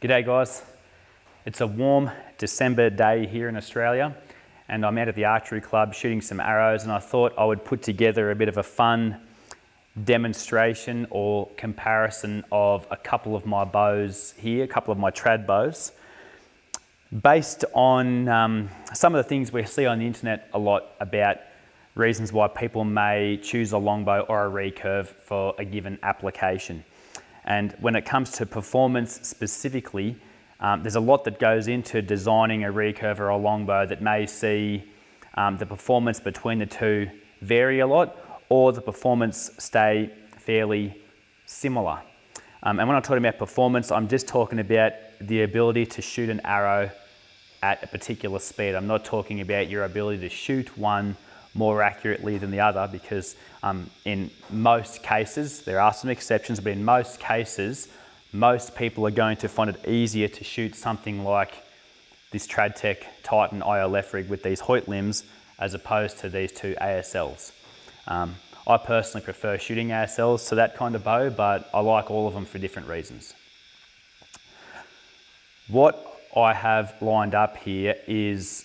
G'day guys, it's a warm December day here in Australia and I'm out at the archery club shooting some arrows, and I thought I would put together a bit of a fun demonstration or comparison of a couple of my bows here, a couple of my trad bows, based on some of the things we see on the internet a lot about reasons why people may choose a longbow or a recurve for a given application. And when it comes to performance specifically, there's a lot that goes into designing a recurve or a longbow that may see the performance between the two vary a lot, or the performance stay fairly similar. And when I'm talking about performance, I'm just talking about the ability to shoot an arrow at a particular speed. I'm not talking about your ability to shoot one more accurately than the other, because in most cases, there are some exceptions, but in most cases, most people are going to find it easier to shoot something like this Tradtech Titan ILF rig with these Hoyt limbs as opposed to these two ASLs. I personally prefer shooting ASLs to that kind of bow, but I like all of them for different reasons. What I have lined up here is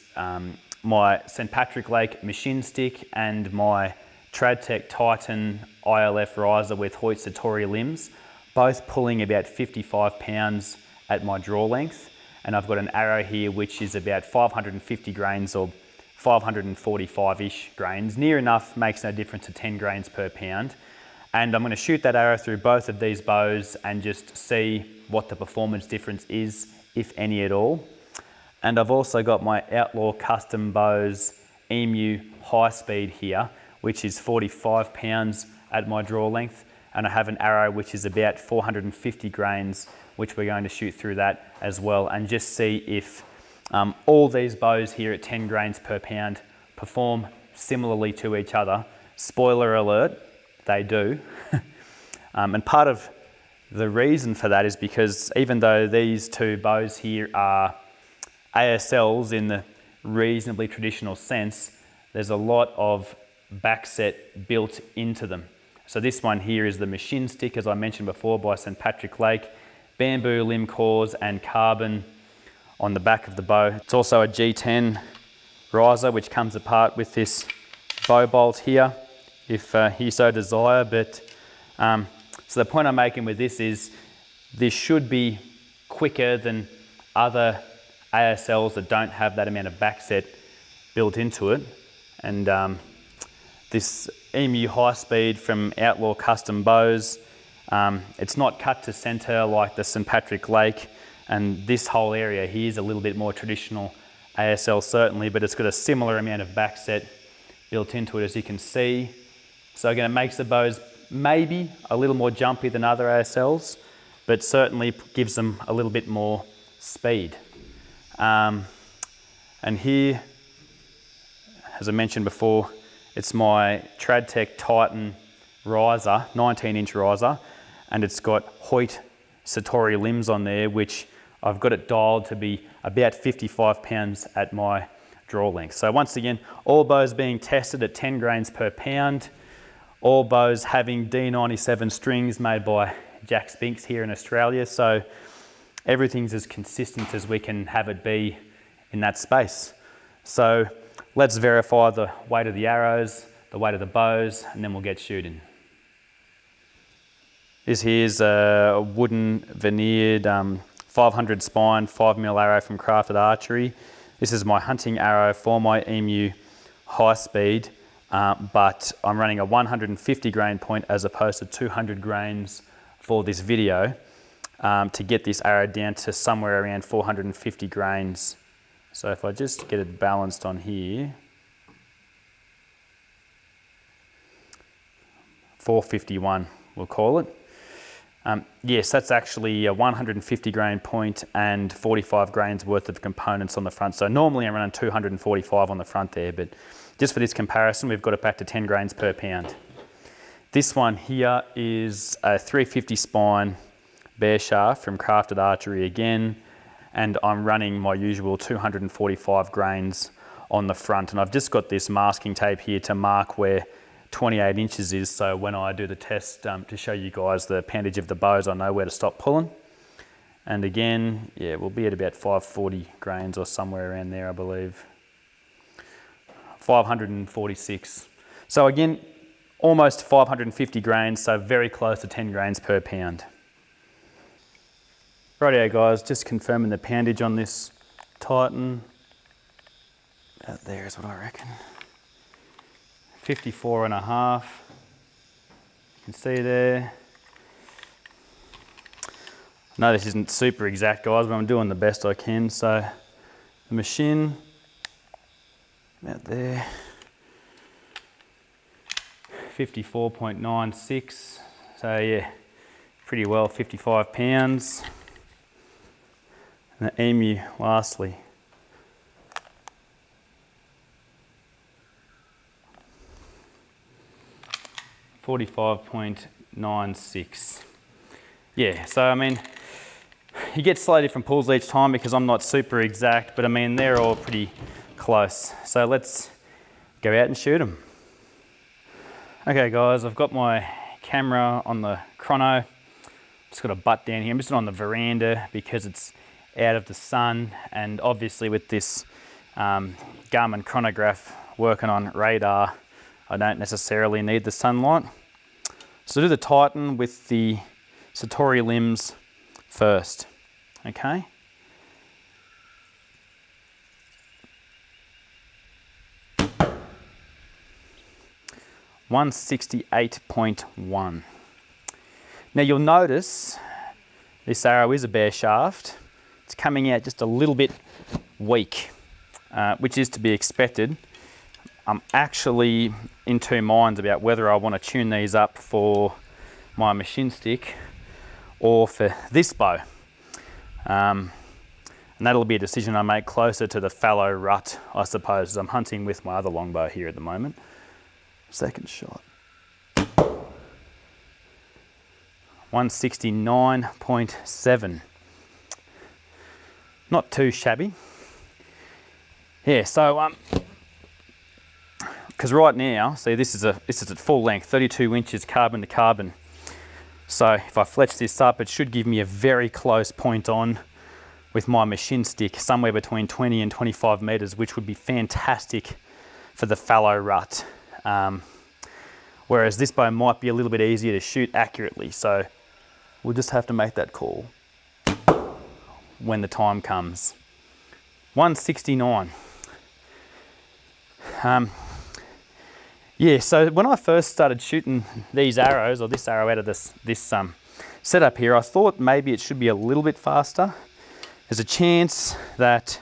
my St. Patrick Lake machine stick and my Tradtech Titan ILF riser with Hoyt Satori limbs, both pulling about 55 pounds at my draw length. And I've got an arrow here which is about 550 grains or 545-ish grains. Near enough, makes no difference to 10 grains per pound. And I'm going to shoot that arrow through both of these bows and just see what the performance difference is, if any at all. And I've also got my Outlaw Custom Bows Emu high speed here, which is 45 pounds at my draw length. And I have an arrow which is about 450 grains, which we're going to shoot through that as well, and just see if all these bows here at 10 grains per pound perform similarly to each other. Spoiler alert, they do. And part of the reason for that is because even though these two bows here are ASLs in the reasonably traditional sense, there's a lot of backset built into them. So this one here is the machine stick, as I mentioned before, by St. Patrick Lake, bamboo limb cores and carbon on the back of the bow. It's also a G10 riser which comes apart with this bow bolt here, if you so desire. But so the point I'm making with this is this should be quicker than other ASLs that don't have that amount of backset built into it. And this Emu high speed from Outlaw Custom Bows, it's not cut to center like the St. Patrick Lake, and this whole area here is a little bit more traditional ASL certainly, but it's got a similar amount of backset built into it, as you can see. So again, it makes the bows maybe a little more jumpy than other ASLs, but certainly gives them a little bit more speed. And here, as I mentioned before, it's my Tradtech Titan riser, 19-inch riser, and it's got Hoyt Satori limbs on there, which I've got it dialed to be about 55 pounds at my draw length. So once again, all bows being tested at 10 grains per pound, all bows having D97 strings made by Jack Spinks here in Australia. So everything's as consistent as we can have it be in that space. So let's verify the weight of the arrows, the weight of the bows, and then we'll get shooting. This here's a wooden veneered 500 spine 5mm arrow from Crafted Archery. This is my hunting arrow for my Emu high speed, but I'm running a 150 grain point as opposed to 200 grains for this video, to get this arrow down to somewhere around 450 grains. So if I just get it balanced on here, 451 we'll call it. Yes, that's actually a 150 grain point and 45 grains worth of components on the front. So normally I'm running 245 on the front there, but just for this comparison, we've got it back to 10 grains per pound. This one here is a 350 spine bear shaft from Crafted Archery again, and I'm running my usual 245 grains on the front. And I've just got this masking tape here to mark where 28 inches is, so when I do the test to show you guys the poundage of the bows, I know where to stop pulling. And again, yeah, we'll be at about 540 grains or somewhere around there, I believe. 546. So again, almost 550 grains, so very close to 10 grains per pound. Rightio guys, just confirming the poundage on this Titan. About there is what I reckon. 54.5. You can see there. I know this isn't super exact guys, but I'm doing the best I can. So the machine, about there, 54.96. So yeah, pretty well 55 pounds. And the emu lastly. $45.96. Yeah, so I mean, you get slightly different pulls each time because I'm not super exact, but I mean, they're all pretty close. So let's go out and shoot them. Okay guys, I've got my camera on the chrono. Just got a butt down here. I'm just on the veranda because it's out of the sun, and obviously with this Garmin chronograph working on radar, I don't necessarily need the sunlight. So do the Titan with the Satori limbs first, okay? $168.1. Now you'll notice this arrow is a bare shaft. It's coming out just a little bit weak, which is to be expected. I'm actually in two minds about whether I want to tune these up for my machine stick or for this bow. And that'll be a decision I make closer to the fallow rut, I suppose, as I'm hunting with my other longbow here at the moment. Second shot. 169.7. Not too shabby. Yeah, so because right now, see, this is at full length, 32 inches carbon to carbon. So if I fletch this up, it should give me a very close point on with my machine stick, somewhere between 20 and 25 meters, which would be fantastic for the fallow rut. Whereas this bow might be a little bit easier to shoot accurately. So we'll just have to make that call when the time comes. 169. Yeah, so when I first started shooting these arrows, or this arrow out of this setup here, I thought maybe it should be a little bit faster. There's a chance that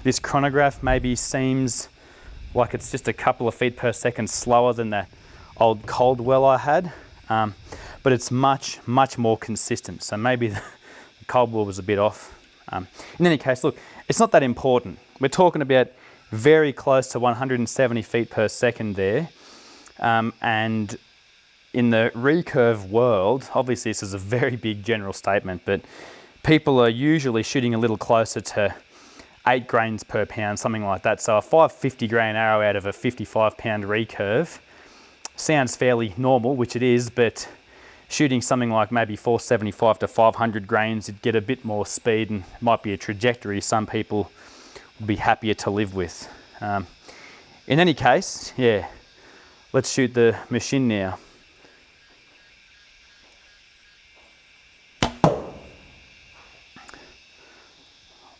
this chronograph maybe seems like it's just a couple of feet per second slower than the old Coldwell I had, but it's much, much more consistent. So maybe the Coldwell was a bit off. In any case, look, it's not that important. We're talking about very close to 170 feet per second there. And in the recurve world, obviously this is a very big general statement, but people are usually shooting a little closer to 8 grains per pound, something like that. So a 550 grain arrow out of a 55 pound recurve sounds fairly normal, which it is, but shooting something like maybe 475 to 500 grains, you'd get a bit more speed and might be a trajectory some people would be happier to live with. In any case, yeah, let's shoot the machine now.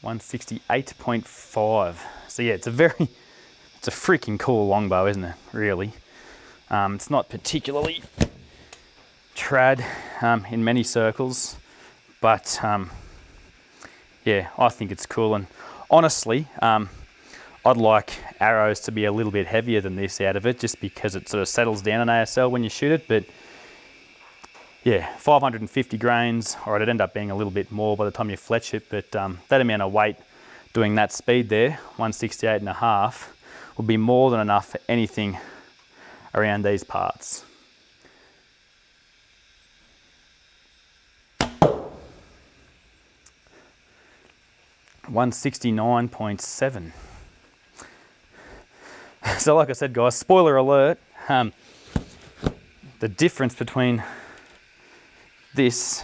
$168.5. So yeah, it's a freaking cool longbow, isn't it? Really. It's not particularly trad in many circles, but yeah, I think it's cool. And honestly, I'd like arrows to be a little bit heavier than this out of it, just because it sort of settles down in ASL when you shoot it. But yeah, 550 grains, or it'd end up being a little bit more by the time you fletch it, but that amount of weight doing that speed there, 168.5, would be more than enough for anything around these parts. $169.7. So like I said guys, spoiler alert, the difference between this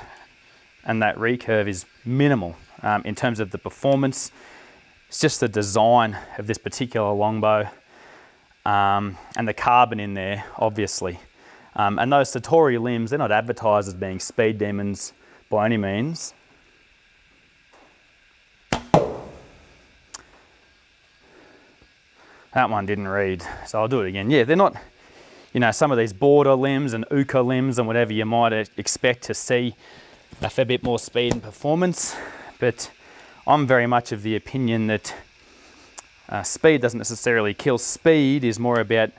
and that recurve is minimal in terms of the performance. It's just the design of this particular longbow and the carbon in there, obviously. And those Satori limbs, they're not advertised as being speed demons by any means. That one didn't read, so I'll do it again. Yeah, they're not, you know, some of these border limbs and uka limbs and whatever you might expect to see a fair bit more speed and performance, but I'm very much of the opinion that speed doesn't necessarily kill. Speed is more about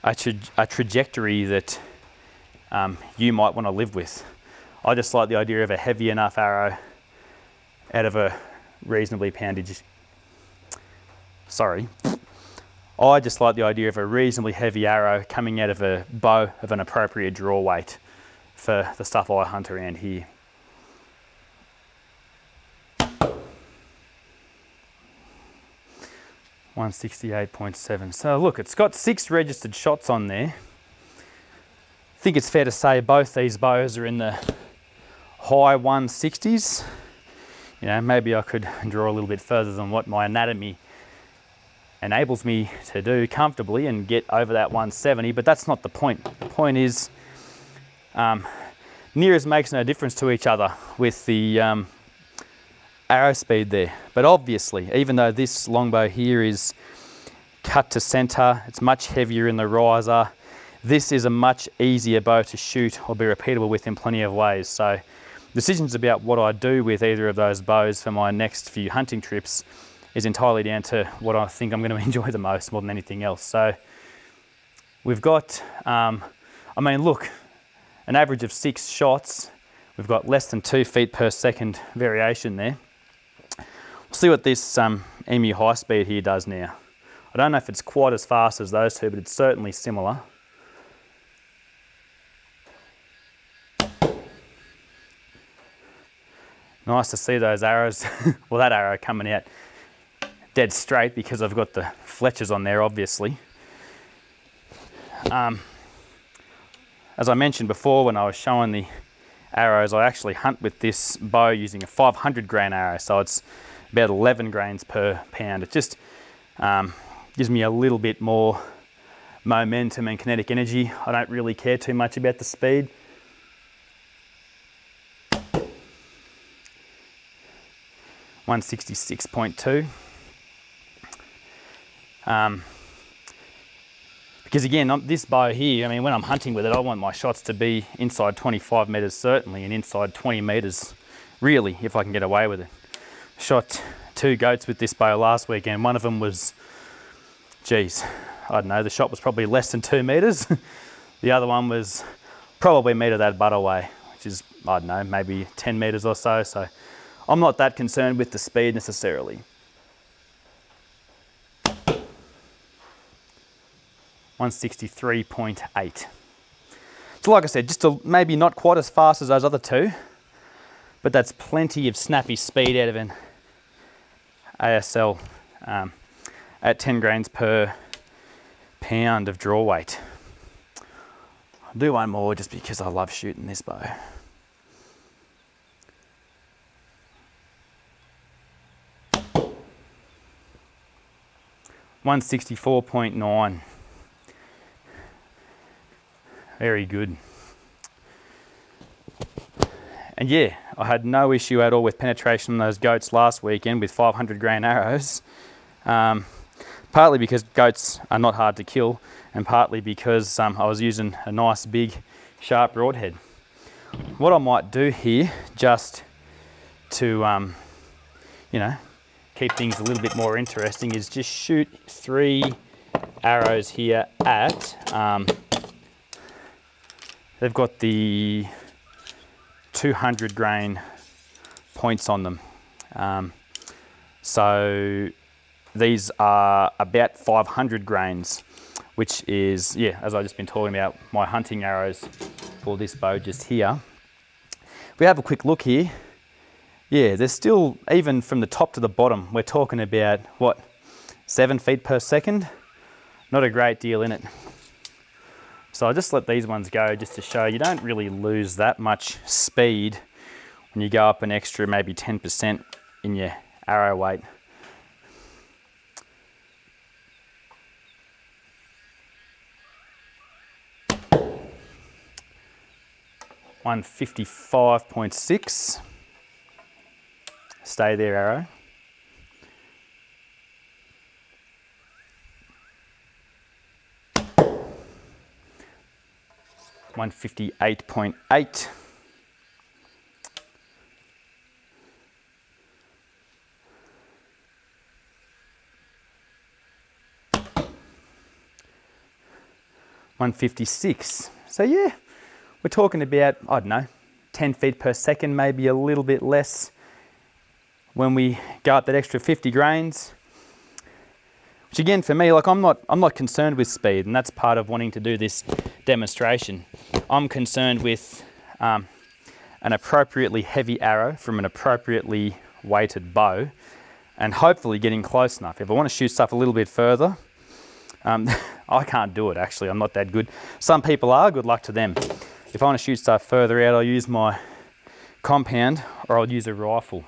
a trajectory that you might want to live with. I just like the idea of a heavy enough arrow out of a reasonably poundage. I just like the idea of a reasonably heavy arrow coming out of a bow of an appropriate draw weight for the stuff I hunt around here. .168.7. So look, it's got 6 registered shots on there. I think it's fair to say both these bows are in the high 160s. You know, maybe I could draw a little bit further than what my anatomy enables me to do comfortably and get over that 170, but that's not the point. The point is nearest makes no difference to each other with the arrow speed there. But obviously, even though this longbow here is cut to center, it's much heavier in the riser, this is a much easier bow to shoot or be repeatable with in plenty of ways. So decisions about what I do with either of those bows for my next few hunting trips is entirely down to what I think I'm going to enjoy the most more than anything else. So we've got, I mean, look, an average of 6 shots. We've got less than 2 feet per second variation there. We'll see what this Emu high speed here does now. I don't know if it's quite as fast as those two, but it's certainly similar. Nice to see those arrows, well, that arrow coming out dead straight because I've got the fletchers on there, obviously. As I mentioned before when I was showing the arrows, I actually hunt with this bow using a 500 grain arrow, so it's about 11 grains per pound. It just gives me a little bit more momentum and kinetic energy. I don't really care too much about the speed. .166.2. Because again, this bow here, I mean, when I'm hunting with it, I want my shots to be inside 25 metres certainly, and inside 20 metres really, if I can get away with it. Shot 2 goats with this bow last weekend. One of them was, geez, I don't know, the shot was probably less than 2 metres. The other one was probably a metre that butt away, which is, I don't know, maybe 10 metres or so. So I'm not that concerned with the speed necessarily. 163.8. So like I said, just maybe not quite as fast as those other two, but that's plenty of snappy speed out of an ASL at 10 grains per pound of draw weight. I'll do one more just because I love shooting this bow. .164.9. Very good. And yeah, I had no issue at all with penetration on those goats last weekend with 500 grain arrows. Partly because goats are not hard to kill, and partly because I was using a nice big sharp broadhead. What I might do here, just to you know, keep things a little bit more interesting, is just shoot 3 arrows here at they've got the 200 grain points on them. So these are about 500 grains, which is, yeah, as I've just been talking about, my hunting arrows for this bow just here. If we have a quick look here, yeah, there's still, even from the top to the bottom, we're talking about, what, 7 feet per second? Not a great deal in it. So I'll just let these ones go just to show you don't really lose that much speed and you go up an extra maybe 10% in your arrow weight. $155.6. Stay there, arrow. $158.8. $156. So yeah, we're talking about, I don't know, 10 feet per second, maybe a little bit less when we go up that extra 50 grains. Which again, for me, like I'm not concerned with speed, and that's part of wanting to do this demonstration. I'm concerned with an appropriately heavy arrow from an appropriately weighted bow, and hopefully getting close enough. If I want to shoot stuff a little bit further, I can't do it actually, I'm not that good. Some people are, good luck to them. If I want to shoot stuff further out, I'll use my compound or I'll use a rifle.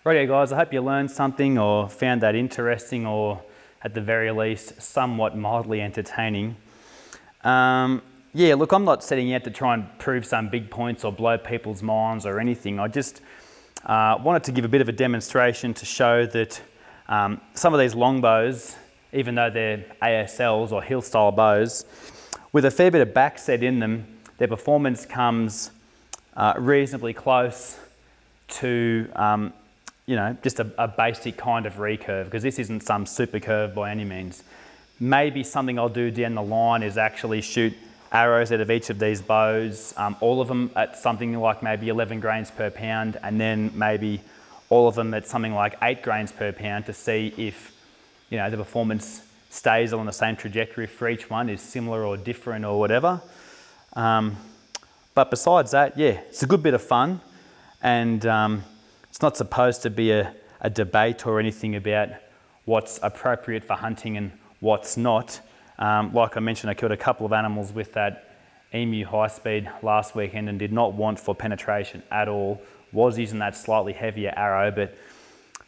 Rightio guys, I hope you learned something or found that interesting, or at the very least somewhat mildly entertaining. Yeah, look, I'm not setting out to try and prove some big points or blow people's minds or anything. I just wanted to give a bit of a demonstration to show that some of these longbows, even though they're ASLs or hill style bows, with a fair bit of backset in them, their performance comes reasonably close to you know, just a basic kind of recurve, because this isn't some super curve by any means. Maybe something I'll do down the line is actually shoot arrows out of each of these bows, all of them at something like maybe 11 grains per pound, and then maybe all of them at something like 8 grains per pound, to see if, you know, the performance stays on the same trajectory for each one, is similar or different or whatever. But besides that, yeah, it's a good bit of fun, and it's not supposed to be a debate or anything about what's appropriate for hunting and what's not. Like I mentioned, I killed a couple of animals with that emu high speed last weekend and did not want for penetration at all. Was using that slightly heavier arrow, but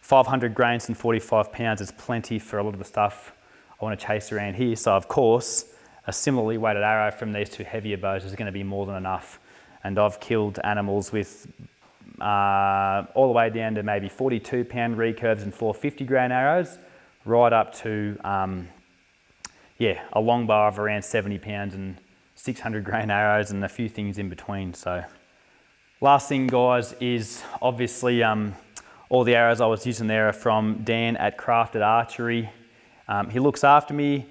500 grains and 45 pounds is plenty for a lot of the stuff I want to chase around here. So of course, a similarly weighted arrow from these two heavier bows is going to be more than enough. And I've killed animals with all the way down to maybe 42 pound recurves and 450 grain arrows, right up to yeah, a longbow of around 70 pounds and 600 grain arrows and a few things in between. So last thing guys is obviously all the arrows I was using there are from Dan at Crafted Archery. He looks after me,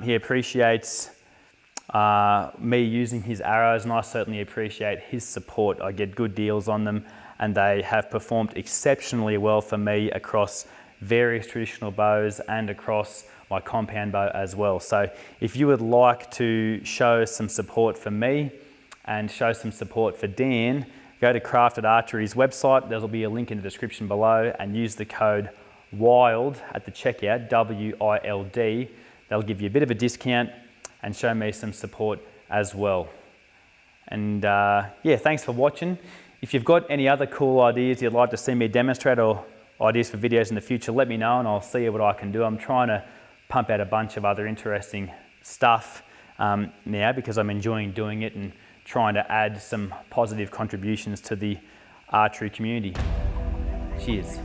he appreciates me using his arrows, and I certainly appreciate his support. I get good deals on them, and they have performed exceptionally well for me across various traditional bows and across my compound bow as well. So if you would like to show some support for me and show some support for Dan, go to Crafted Archery's website. There'll be a link in the description below, and use the code WILD at the checkout, W-I-L-D. They'll give you a bit of a discount and show me some support as well. And yeah, thanks for watching. If you've got any other cool ideas you'd like to see me demonstrate, or ideas for videos in the future, let me know and I'll see what I can do. I'm trying to pump out a bunch of other interesting stuff now, because I'm enjoying doing it and trying to add some positive contributions to the archery community. Cheers.